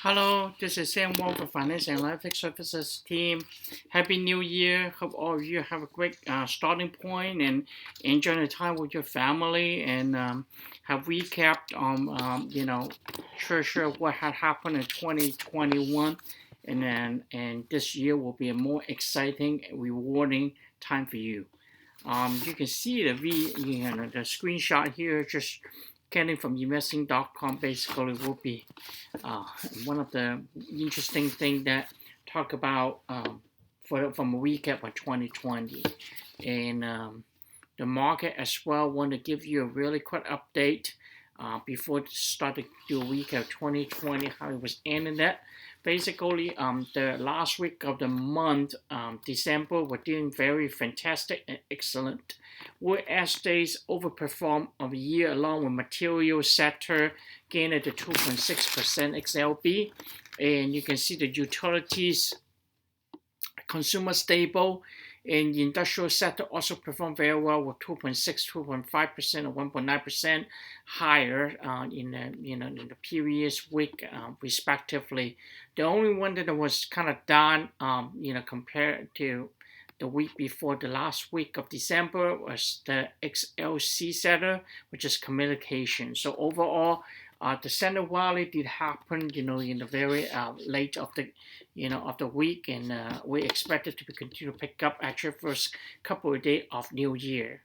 Hello, this is Sam Wong for Finance and Analytics Services team. Happy New Year. Hope all of you have a great starting point and enjoy the time with your family and have recapped on, sure what had happened in 2021. And this year will be a more exciting, rewarding time for you. You can see the screenshot here, just getting from investing.com basically will be uh, one of the interesting things that talk about from a recap of 2020 and the market as well. Want to give you a really quick update before starting to do a recap of 2020, how it was ending that. Basically, the last week of the month, December, were doing very fantastic and excellent. Whereas days overperformed of the year along with material sector gained at the 2.6% XLB. And you can see the utilities, consumer stable, and the industrial sector also performed very well with 2.6, 2.5%, or 1.9% higher in the previous week, respectively. The only one that was kind of down, compared to the week before the last week of December was the XLC sector, which is communication. So overall, the center rally did happen, in the very late of the week, and we expect it to continue to pick up actually first couple of days of New Year.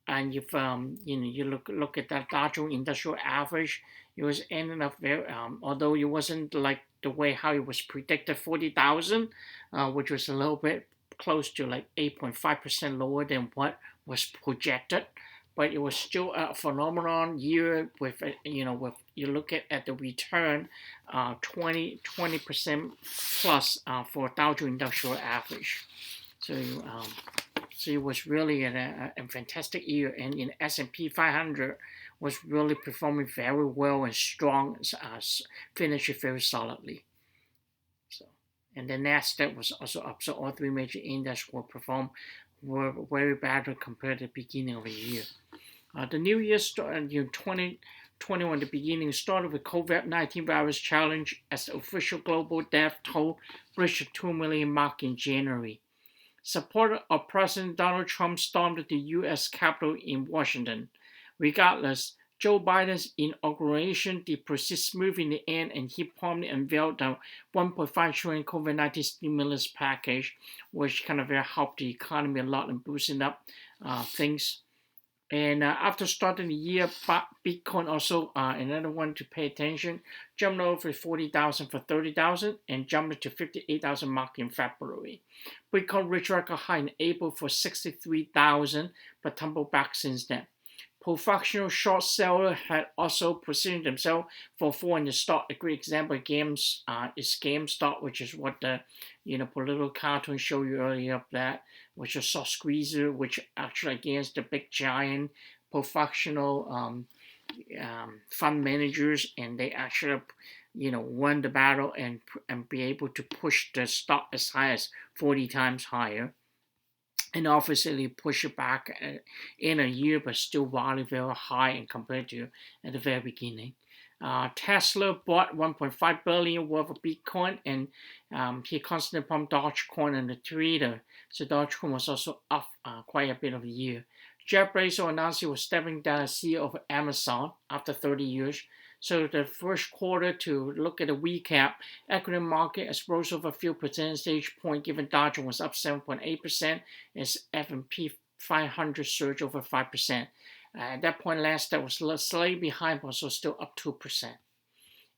And if you look at that Dow Jones Industrial Average, it was ending up very, although it wasn't like the way how it was predicted, 40,000, which was a little bit close to like 8.5% lower than what was projected, but it was still a phenomenon year with with you look at the return, 20% plus for Dow Jones Industrial Average. So so it was really a fantastic year, and in S&P 500 was really performing very well and strong, finished very solidly. So, and the Nasdaq was also up. So all three major indexes were very bad compared to the beginning of the year. The new year started in 2021. The beginning started with COVID-19 virus challenge as the official global death toll reached the 2 million mark in January. Supporters of President Donald Trump stormed the U.S. Capitol in Washington. Regardless, Joe Biden's inauguration did proceed smoothly in the end, and he promptly unveiled the 1.5 trillion COVID-19 stimulus package, which kind of helped the economy a lot and boosting up things. And after starting the year, Bitcoin also, another one to pay attention, jumped over 40,000 for 30,000 and jumped to 58,000 mark in February. Bitcoin reached record high in April for 63,000, but tumbled back since then. Professional short sellers had also positioned themselves for fall in the stock. A great example is GameStop, which is what the political cartoon showed you earlier of that, which is soft squeezer, which actually against the big giant professional fund managers, and they actually won the battle and be able to push the stock as high as 40 times higher. And obviously push it back in a year, but still value very high and compared to at the very beginning. Tesla bought 1.5 billion worth of Bitcoin, and he constantly pumped Dogecoin and the Twitter. So Dogecoin was also up quite a bit of a year. Jeff Bezos announced he was stepping down as CEO of Amazon after 30 years. So the first quarter, to look at the recap, equity market has rose over a few percentage points given Dow Jones was up 7.8%, as S&P 500 surged over 5%. At that point last, that was slightly behind, but also still up 2%.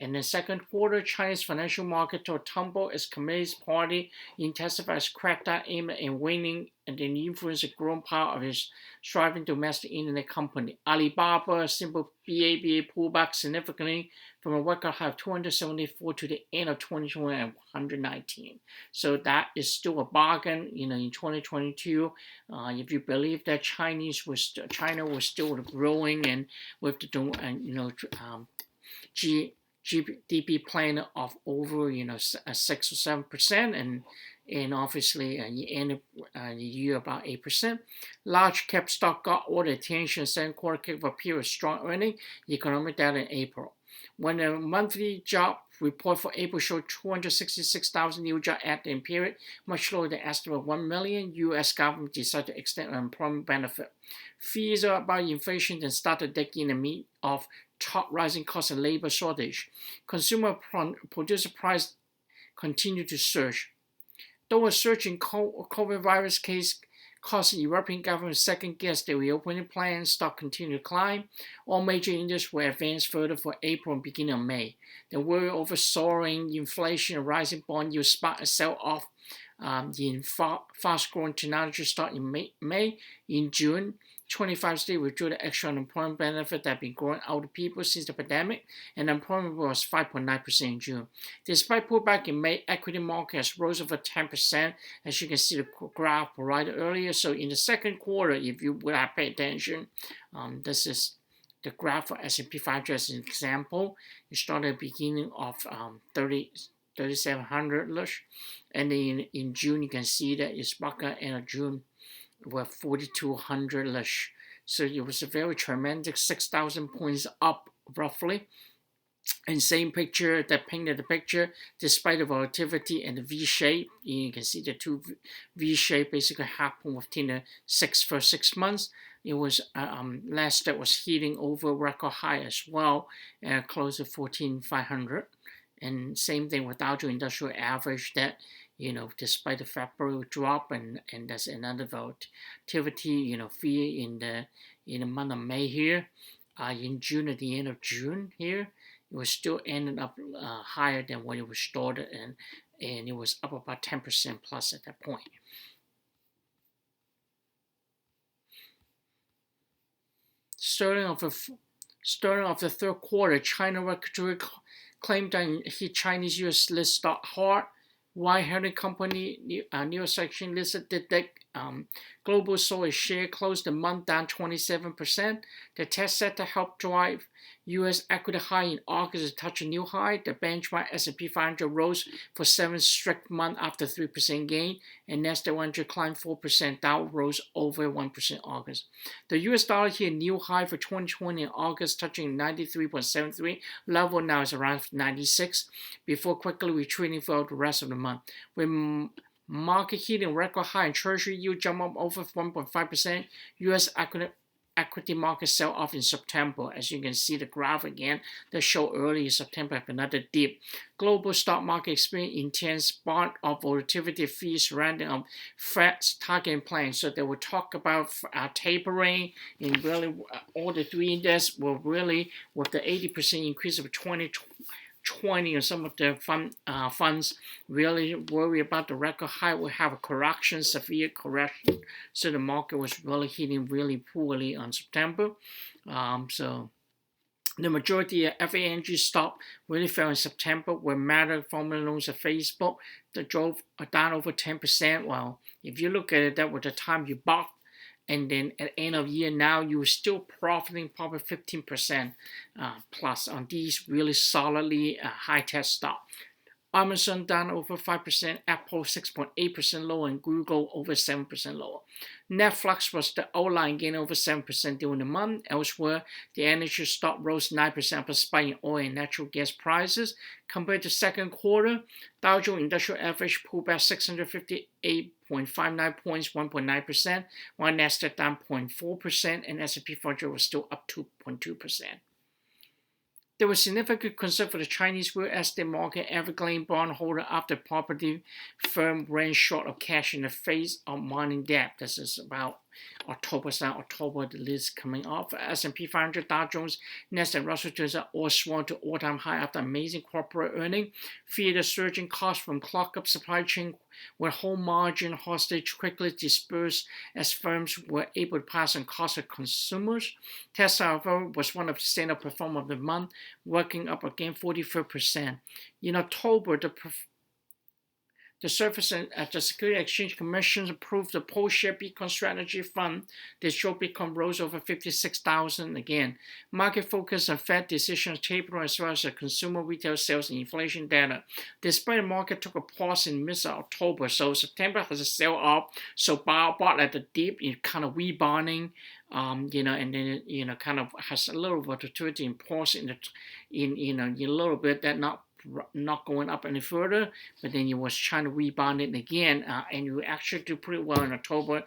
In the second quarter, China's financial market took a tumble as Communist Party intensifies crackdown aimed at winning and then influence the growing power of its thriving domestic internet company. Alibaba, symbol BABA, pulled back significantly from a record high of 274 to the end of 2020 at 119. So that is still a bargain, in 2022. If you believe that China was still growing and with the GDP plan of over 6 or 7%, and obviously you end the year about 8%. Large cap stock got all the attention. Second quarter kicked off a period of strong earning economic data in April. When the monthly job report for April showed 266,000 new jobs at the period, much lower than estimate of 1 million, U.S. government decided to extend unemployment benefit. Fears about inflation then started digging in the meat of top rising costs and labor shortage. Consumer producer price continued to surge. Though a surge in COVID virus case caused the European government second guess their reopening plan, stock continued to climb. All major industries were advanced further for April and beginning of May. The worry over soaring inflation and rising bond yields sparked a sell-off in fast-growing technology stock in May. In June, 25 states withdrew the extra unemployment benefit that had been growing out of people since the pandemic, and unemployment was 5.9% in June. Despite pullback in May, equity markets rose over 10%, as you can see the graph provided earlier. So in the second quarter, if you would have paid attention, this is the graph for S&P 500 as an example. It started at the beginning of 3,700-ish, and then in June you can see that it's back at the end of June were 4,200-ish. So it was a very tremendous 6,000 points up roughly. And same picture that painted the picture, despite the volatility and the V shape, you can see the two V shape basically happened within the first 6 months. It was Nasdaq was hitting over record high as well, close to 14,500. And same thing with Dow Jones Industrial Average that, despite the February drop and there's another volatility, fear in the month of May here, in June, at the end of June here, it was still ended up higher than when it was started, and it was up about 10% plus at that point. Starting off the third quarter, China regulatory claimed that hit Chinese U.S. list stock hard. White-Herring Company, New York Section listed that Global saw its share close the month down 27%. The test set to help drive U.S. equity high in August to touch a new high. The benchmark S&P 500 rose for 7 strict months after 3% gain, and Nasdaq 100 climbed 4%. Dow rose over 1% August. The U.S. dollar hit a new high for 2020 in August, touching 93.73 level. Now is around 96, before quickly retreating throughout the rest of the month. With market hitting record high and Treasury yield jump up over 1.5%, U.S. equity market sell off in September. As you can see the graph again that showed early in September have another dip. Global stock market experienced intense bout of volatility fees surrounding Fed's targeting plan. So they will talk about tapering, and really all the three indexes will really, with the 80% increase of 2020 and some of the funds really worry about the record high will have a correction, severe correction. So the market was really hitting really poorly on September. So the majority of FANG stock really fell in September, where Meta, formerly known as Facebook, that drove down over 10%. Well, if you look at it, that was the time you bought. And then at the end of the year now, you're still profiting probably 15% plus on these really solidly high-tech stock. Amazon down over 5%, Apple 6.8% lower, and Google over 7% lower. Netflix was the outlier, gain over 7% during the month. Elsewhere, the energy stock rose 9% after spike in oil and natural gas prices. Compared to second quarter, Dow Jones Industrial Average pulled back 658.59 points, 1.9%, while Nasdaq down 0.4%, and S&P 500 was still up 2.2%. There was significant concern for the Chinese real estate market Evergrande bondholder after property firm ran short of cash in the face of mounting debt. This is about October, the list coming off. S&P 500, Dow Jones, Nasdaq, Russell 2000 are all swung to all-time high after amazing corporate earnings. Fear the surging costs from clog-up supply chain where whole margin hostage quickly dispersed as firms were able to pass on costs to consumers. Tesla, however, was one of the standout performers of the month, working up again 43%. In October, the Securities Exchange Commission approved the post-share Bitcoin strategy fund. This showed Bitcoin rose over 56,000 again. Market focus on Fed decisions tapering as well as the consumer retail sales and inflation data. Despite the market took a pause in mid-October, so September has a sell-off. So bought at the dip, kind of rebounding and then it, kind of has a little volatility and pause in a little bit, that not going up any further, but then you was trying to rebound it again, and you actually do pretty well in October,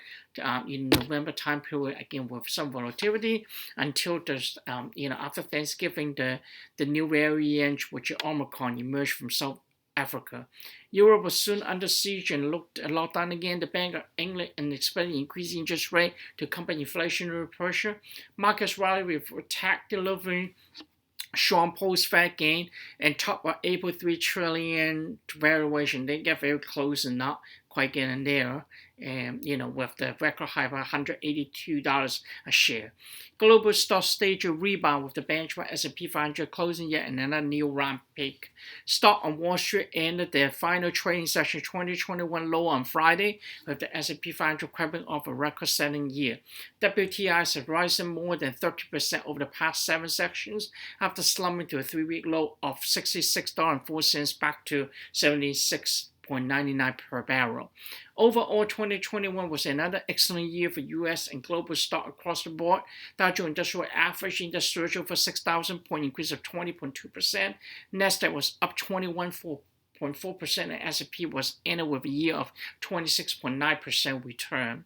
in November time period again with some volatility until there's after Thanksgiving the new variant, which is Omicron, emerged from South Africa. Europe was soon under siege and locked down again. The Bank of England and expected increasing interest rate to combat inflationary pressure. Markets rallied with attack delivering strong post-Fed gain and top of April 3 trillion valuation. They get very close and not quite getting there. And with the record high of $182 a share. Global stocks stage a rebound with the benchmark S&P 500 closing yet another new round peak. Stock on Wall Street ended their final trading session 2021 low on Friday, with the S&P 500 coming off a record-setting year. WTI has risen more than 30% over the past 7 sessions after slumping to a 3-week low of $66.04 back to 76.99 per barrel. Overall, 2021 was another excellent year for U.S. and global stock across the board. Dow Jones Industrial Average Index surged over 6,000 point increase of 20.2%. Nasdaq was up 21.4%, and S&P was ended with a year of 26.9% return.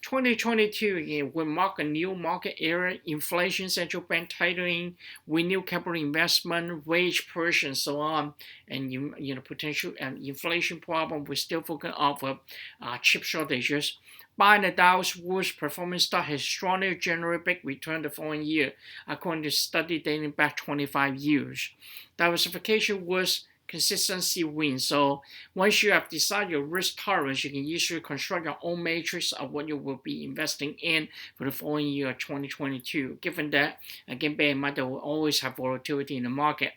2022 again will mark a new market era. Inflation, central bank tightening, renewed capital investment, wage pressure, and so on, and potential inflation problem. We're still focusing off of chip shortages. Buying the Dow's worst performing stock has strongly generated big return the following year, according to a study dating back 25 years. Diversification was consistency wins. So once you have decided your risk tolerance, you can usually construct your own matrix of what you will be investing in for the following year, 2022. Given that, again, bear in mind that we'll always have volatility in the market.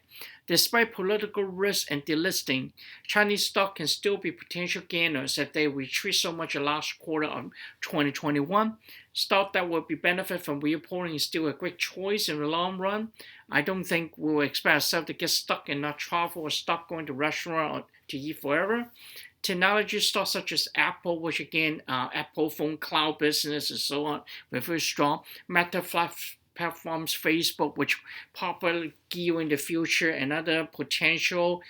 Despite political risk and delisting, Chinese stock can still be potential gainers as they retreat so much the last quarter of 2021. Stock that will be benefit from reporting is still a great choice in the long run. I don't think we will expect ourselves to get stuck and not travel or stop going to restaurant or to eat forever. Technology stocks such as Apple, which again, Apple phone cloud business and so on, were very strong. Meta platforms, Facebook, which probably gearing the future, and other potential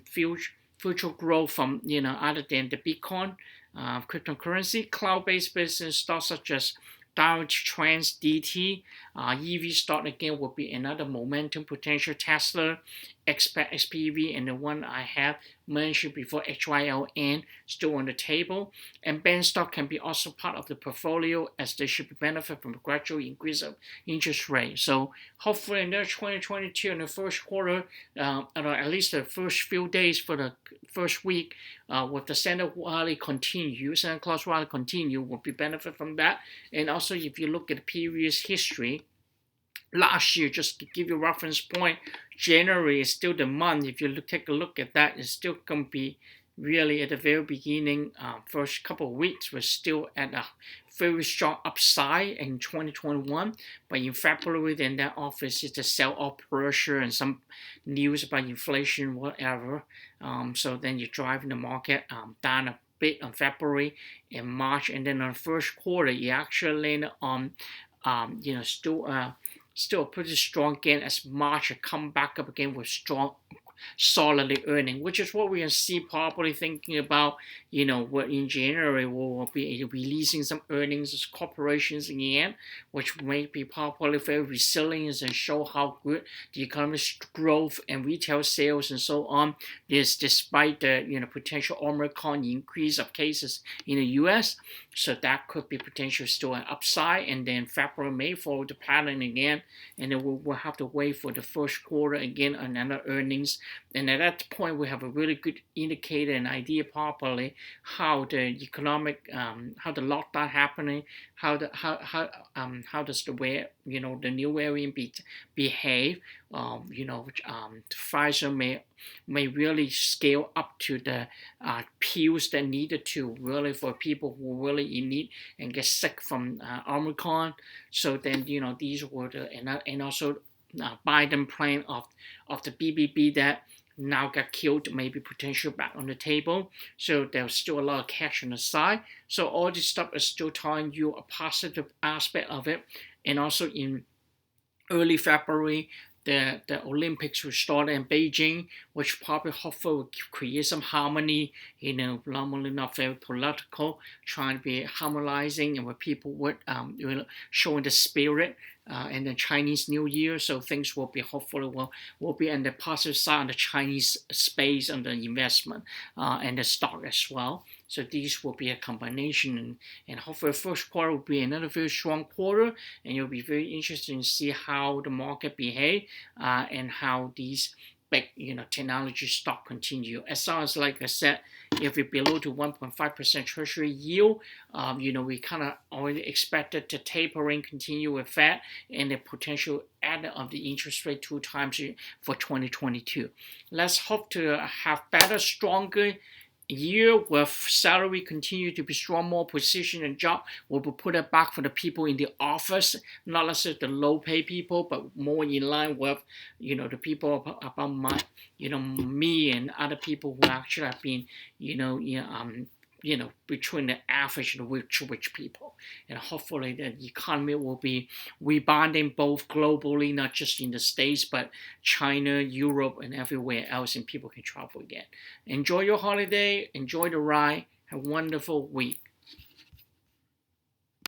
future growth from other than the Bitcoin cryptocurrency. Cloud-based business stocks such as Dow Trends DT, EV stock again will be another momentum potential. Tesla, XPEV, and the one I have mentioned before, HYLN, still on the table. And bank stock can be also part of the portfolio as they should benefit from a gradual increase of interest rate. So hopefully in 2022 in the first quarter, at least the first few days for the first week, with the Santa Claus rally continue, will be benefit from that. And also if you look at the previous history, last year, just to give you a reference point, January is still the month. If you take a look at that, it's still going to be really at the very beginning, first couple of weeks, we're still at a very strong upside in 2021. But in February, then that office is the sell-off pressure and some news about inflation, whatever. So then you're driving the market down a bit on February and March. And then on the first quarter, you actually landed on, still a pretty strong gain as March come back up again with strong, solidly earning, which is what we can see probably thinking about, what in January we'll be releasing some earnings as corporations again, which may be probably very resilient and show how good the economic growth and retail sales and so on is despite the potential Omicron increase of cases in the US. So that could be potential still an upside, and then February may follow the pattern again, and then we'll have to wait for the first quarter again another earnings. And at that point, we have a really good indicator and idea properly how the economic, how the lockdown happening, how does the the new variant behave. Pfizer may really scale up to the pills that needed to really for people who really in need and get sick from Omicron. So then these were and also Biden plan of the BBB that now got killed, maybe potential back on the table. So there's still a lot of cash on the side. So all this stuff is still telling you a positive aspect of it. And also in early February, the Olympics will start in Beijing, which probably hopefully will create some harmony, normally not very political, trying to be harmonizing and where people would showing the spirit in the Chinese New Year. So things will be hopefully will be on the positive side on the Chinese space and the investment and the stock as well. So these will be a combination, and hopefully the first quarter will be another very strong quarter, and you'll be very interested to see how the market behave and how these big technology stock continue. As long as, like I said, if we're below to 1.5% treasury yield, we kind of already expected the tapering continue with that and the potential add of the interest rate 2 times for 2022. Let's hope to have better, stronger year with salary continue to be strong, more position and job will be put it back for the people in the office, not necessarily the low pay people, but more in line with the people about my me and other people who actually have been between the average and rich people. And hopefully the economy will be rebounding both globally, not just in the States, but China, Europe, and everywhere else, and people can travel again. Enjoy your holiday, enjoy the ride, have a wonderful week.